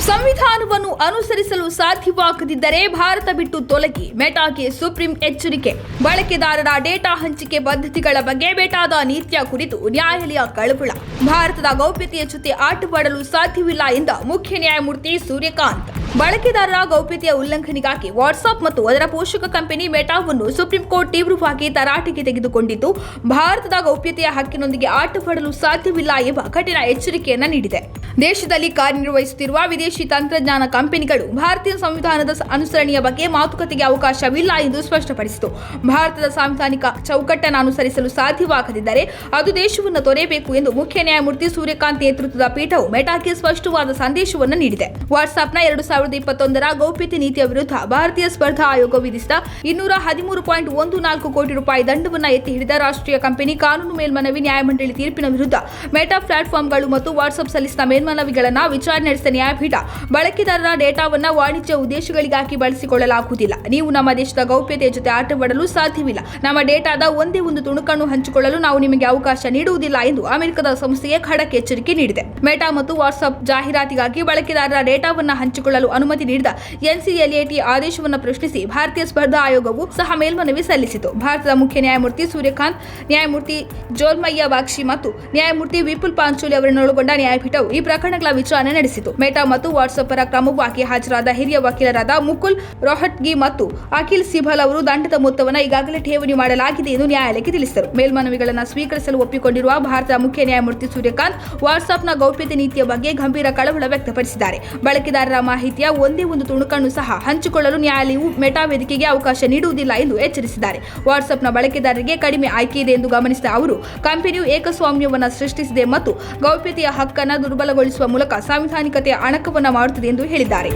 ಸಂವಿಧಾನವನ್ನು ಅನುಸರಿಸಲು ಸಾಧ್ಯವಾಗದಿದ್ದರೆ ಭಾರತ ಬಿಟ್ಟು ತೊಲಗಿ, ಮೆಟಾಗೆ ಸುಪ್ರೀಂ ಎಚ್ಚರಿಕೆ. ಬಳಕೆದಾರರ ಡೇಟಾ ಹಂಚಿಕೆ ಪದ್ಧತಿಗಳ ಬಗ್ಗೆ ಮೆಟಾದ ನೀತಿಯ ಕುರಿತು ನ್ಯಾಯಾಲಯ ಕಳವಳ. ಭಾರತದ ಗೌಪ್ಯತೆಯ ಜೊತೆ ಆಟವಾಡಲು ಸಾಧ್ಯವಿಲ್ಲ ಎಂದ ಮುಖ್ಯ ನ್ಯಾಯಮೂರ್ತಿ ಸೂರ್ಯಕಾಂತ್. ಬಳಕೆದಾರರ ಗೌಪ್ಯತೆಯ ಉಲ್ಲಂಘನೆಗಾಗಿ ವಾಟ್ಸ್ಆಪ್ ಮತ್ತು ಅದರ ಪೋಷಕ ಕಂಪನಿ ಮೆಟಾವನ್ನು ಸುಪ್ರೀಂ ಕೋರ್ಟ್ ತೀವ್ರವಾಗಿ ತರಾಟೆಗೆ ತೆಗೆದುಕೊಂಡಿದ್ದು, ಭಾರತದ ಗೌಪ್ಯತೆಯ ಹಕ್ಕಿನೊಂದಿಗೆ ಆಟವಾಡಲು ಸಾಧ್ಯವಿಲ್ಲ ಎಂಬ ಕಠಿಣ ಎಚ್ಚರಿಕೆಯನ್ನು ನೀಡಿದೆ. ದೇಶದಲ್ಲಿ ಕಾರ್ಯನಿರ್ವಹಿಸುತ್ತಿರುವ ವಿದೇಶಿ ತಂತ್ರಜ್ಞಾನ ಕಂಪನಿಗಳು ಭಾರತೀಯ ಸಂವಿಧಾನದ ಅನುಸರಣೆಯ ಬಗ್ಗೆ ಮಾತುಕತೆಗೆ ಅವಕಾಶವಿಲ್ಲ ಎಂದು ಸ್ಪಷ್ಟಪಡಿಸಿತು. ಭಾರತದ ಸಾಂವಿಧಾನಿಕ ಚೌಕಟ್ಟನ್ನು ಅನುಸರಿಸಲು ಸಾಧ್ಯವಾಗದಿದ್ದರೆ ಅದು ದೇಶವನ್ನು ತೊರೆಯಬೇಕು ಎಂದು ಮುಖ್ಯ ನ್ಯಾಯಮೂರ್ತಿ ಸೂರ್ಯಕಾಂತ್ ನೇತೃತ್ವದ ಪೀಠವು ಮೆಟಾಗೆ ಸ್ಪಷ್ಟವಾದ ಸಂದೇಶವನ್ನು ನೀಡಿದೆ. ವಾಟ್ಸ್ಆಪ್ನ 2021ರ ಗೌಪ್ಯತೆ ನೀತಿಯ ವಿರುದ್ಧ ಭಾರತೀಯ ಸ್ಪರ್ಧಾ ಆಯೋಗ ವಿಧಿಸಿದ 213.14 ಕೋಟಿ ರೂಪಾಯಿ ದಂಡವನ್ನು ಎತ್ತಿ ಹಿಡಿದ ರಾಷ್ಟ್ರೀಯ ಕಂಪನಿ ಕಾನೂನು ಮೇಲ್ಮನವಿ ನ್ಯಾಯಮಂಡಳಿ ತೀರ್ಪಿನ ವಿರುದ್ಧ ಮೆಟಾ ಪ್ಲಾಟ್ಫಾರ್ಮ್ಗಳು ಮತ್ತು ವಾಟ್ಸ್ಆಪ್ ಸಲ್ಲಿಸಿದ ಮೇಲ್ಮನವಿಗಳನ್ನು ವಿಚಾರಣೆ ನಡೆಸಿದ ನ್ಯಾಯಪೀಠ, ಬಳಕೆದಾರರ ಡೇಟಾವನ್ನು ವಾಣಿಜ್ಯ ಉದ್ದೇಶಗಳಿಗಾಗಿ ಬಳಸಿಕೊಳ್ಳಲಾಗುವುದಿಲ್ಲ. ನೀವು ನಮ್ಮ ದೇಶದ ಗೌಪ್ಯತೆಯ ಜೊತೆ ಆಟವಾಡಲು ಸಾಧ್ಯವಿಲ್ಲ. ನಮ್ಮ ಡೇಟಾದ ಒಂದೇ ಒಂದು ತುಣುಕನ್ನು ಹಂಚಿಕೊಳ್ಳಲು ನಾವು ನಿಮಗೆ ಅವಕಾಶ ನೀಡುವುದಿಲ್ಲ ಎಂದು ಅಮೆರಿಕದ ಸಂಸ್ಥೆಗೆ ಖಡಕ್ ಎಚ್ಚರಿಕೆ ನೀಡಿದೆ. ಮೆಟಾ ಮತ್ತು ವಾಟ್ಸ್ಆಪ್ ಜಾಹೀರಾತಿಗಾಗಿ ಬಳಕೆದಾರರ ಡೇಟಾವನ್ನು ಹಂಚಿಕೊಳ್ಳಲು ಅನುಮತಿ ನೀಡಿದ NCLAT ಆದೇಶವನ್ನು ಪ್ರಶ್ನಿಸಿ ಭಾರತೀಯ ಸ್ಪರ್ಧಾ ಆಯೋಗವು ಸಹ ಮೇಲ್ಮನವಿ ಸಲ್ಲಿಸಿತು. ಭಾರತದ ಮುಖ್ಯ ನ್ಯಾಯಮೂರ್ತಿ ಸೂರ್ಯಕಾಂತ್, ನ್ಯಾಯಮೂರ್ತಿ ಜೋಲ್ಮಯ್ಯ ಬಾಕ್ಷಿ ಮತ್ತು ನ್ಯಾಯಮೂರ್ತಿ ವಿಪುಲ್ ಪಾಂಚೋಲಿ ಅವರನ್ನೊಳಗೊಂಡ ನ್ಯಾಯಪೀಠವು ಈ ಪ್ರಕರಣಗಳ ವಿಚಾರಣೆ ನಡೆಸಿತು. ಮೆಟಾ ಮತ್ತು ವಾಟ್ಸ್ಆಪ್ ಪರ ಕ್ರಮವಾಗಿ ಹಾಜರಾದ ಹಿರಿಯ ವಕೀಲರಾದ ಮುಕುಲ್ ರೋಹಟ್ಗಿ ಮತ್ತು ಅಖಿಲ್ ಸಿಬಲ್ ಅವರು ದಂಡದ ಮೊತ್ತವನ್ನು ಈಗಾಗಲೇ ಠೇವಣಿ ಮಾಡಲಾಗಿದೆ ಎಂದು ನ್ಯಾಯಾಲಯಕ್ಕೆ ತಿಳಿಸಿದರು. ಮೇಲ್ಮನವಿಗಳನ್ನು ಸ್ವೀಕರಿಸಲು ಒಪ್ಪಿಕೊಂಡಿರುವ ಭಾರತದ ಮುಖ್ಯ ನ್ಯಾಯಮೂರ್ತಿ ಸೂರ್ಯಕಾಂತ್ ವಾಟ್ಸ್ಆಪ್ನ ಗೌಪ್ಯತೆ ನೀತಿಯ ಬಗ್ಗೆ ಗಂಭೀರ ಕಳವಳ ವ್ಯಕ್ತಪಡಿಸಿದ್ದಾರೆ. ಬಳಕೆದಾರರ ಮಾಹಿತಿಯ ಒಂದೇ ಒಂದು ತುಣುಕನ್ನು ಸಹ ಹಂಚಿಕೊಳ್ಳಲು ನ್ಯಾಯಾಲಯವು ಮೆಟಾ ವೇದಿಕೆಗೆ ಅವಕಾಶ ನೀಡುವುದಿಲ್ಲ ಎಂದು ಎಚ್ಚರಿಸಿದ್ದಾರೆ. ವಾಟ್ಸ್ಆಪ್ನ ಬಳಕೆದಾರರಿಗೆ ಕಡಿಮೆ ಆಯ್ಕೆ ಇದೆ ಎಂದು ಗಮನಿಸಿದ ಅವರು, ಕಂಪನಿಯು ಏಕಸ್ವಾಮ್ಯವನ್ನು ಸೃಷ್ಟಿಸಿದೆ ಮತ್ತು ಗೌಪ್ಯತೆಯ ಹಕ್ಕನ್ನು ದುರ್ಬಲಗೊಳಿಸುವ ಮೂಲಕ ಸಾಂವಿಧಾನಿಕತೆಯ ಅಣಕವನ್ನು ಮಾಡುತ್ತಿದೆ ಎಂದು ಹೇಳಿದ್ದಾರೆ.